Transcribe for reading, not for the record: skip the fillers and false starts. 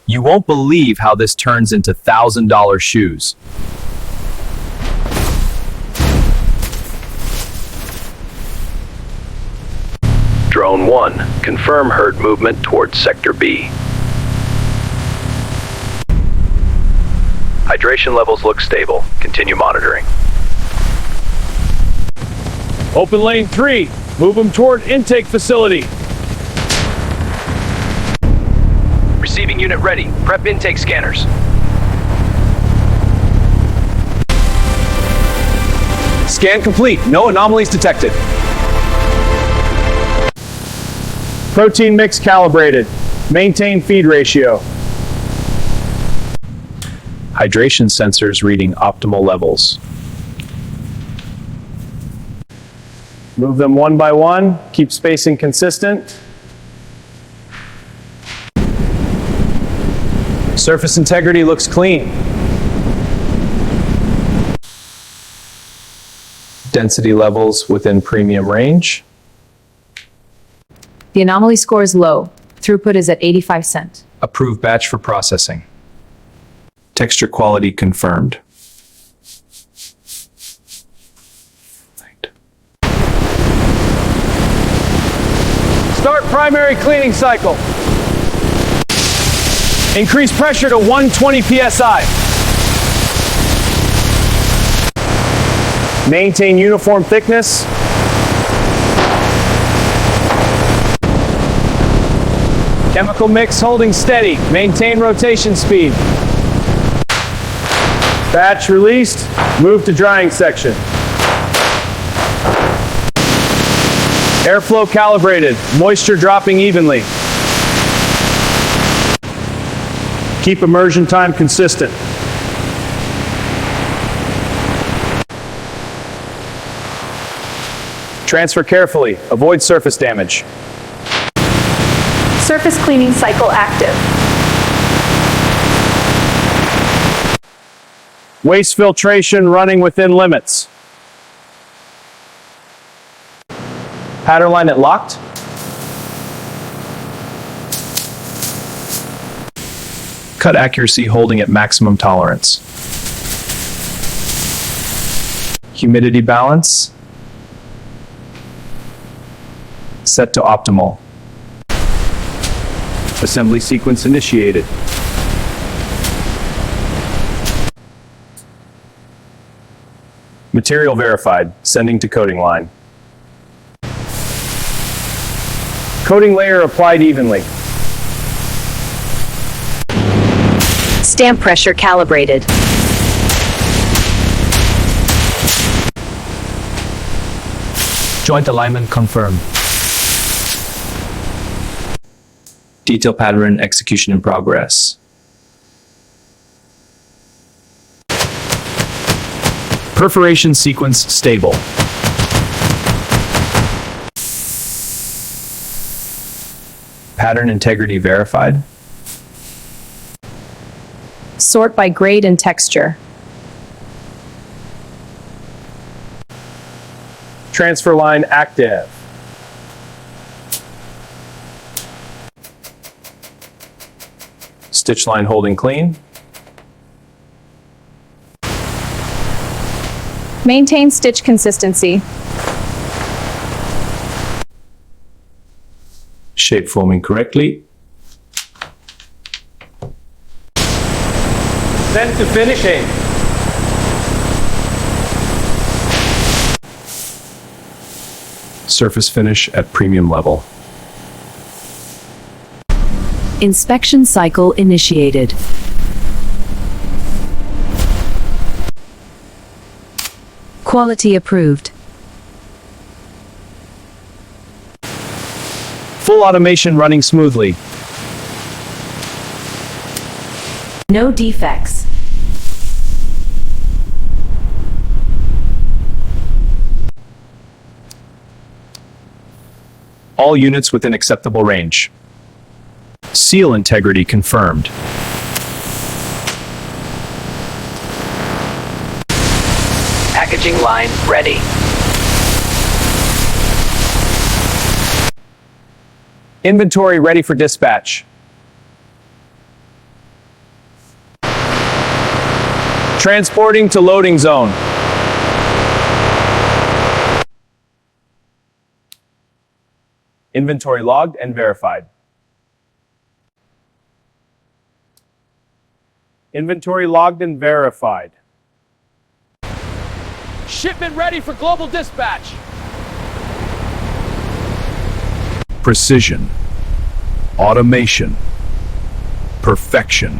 You won't believe how this turns into $1,000 shoes. Drone 1, confirm herd movement towards Sector B. Hydration levels look stable. Continue monitoring. Open lane 3. Move them toward intake facility. Receiving unit ready. Prep intake scanners. Scan complete. No anomalies detected. Protein mix calibrated. Maintain feed ratio. Hydration sensors reading optimal levels. Move them one by one. Keep spacing consistent. Surface integrity looks clean. Density levels within premium range. The anomaly score is low. Throughput is at 85 cents. Approved batch for processing. Texture quality confirmed. Start primary cleaning cycle. Increase pressure to 120 psi. Maintain uniform thickness. Chemical mix holding steady. Maintain rotation speed. Batch released. Move to drying section. Airflow calibrated. Moisture dropping evenly. Keep immersion time consistent. Transfer carefully. Avoid surface damage. Surface cleaning cycle active. Waste filtration running within limits. Pattern line it locked. Cut accuracy holding at maximum tolerance. Humidity balance set to optimal. Assembly sequence initiated. Material verified. Sending to coating line. Coating layer applied evenly. Stamp pressure calibrated. Joint alignment confirmed. Detail pattern execution in progress. Perforation sequence stable. Pattern integrity verified. Sort by grade and texture. Transfer line active. Stitch line holding clean. Maintain stitch consistency. Shape forming correctly. Sent to finishing. Surface finish at premium level. Inspection cycle initiated. Quality approved. Full automation running smoothly. No defects. All units within acceptable range. Seal integrity confirmed. Packaging line ready. Inventory ready for dispatch. Transporting to loading zone. Inventory logged and verified. Inventory logged and verified. Shipment ready for global dispatch. Precision. Automation. Perfection.